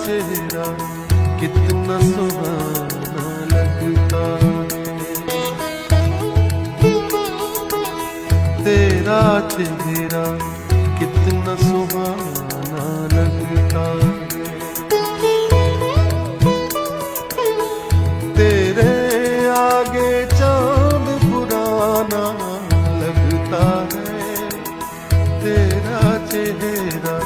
चेहरा कितना सुहाना लगता है, तेरा चेहरा कितना सुहाना लगता है। तेरे आगे चांद पुराना लगता है, तेरा चेहरा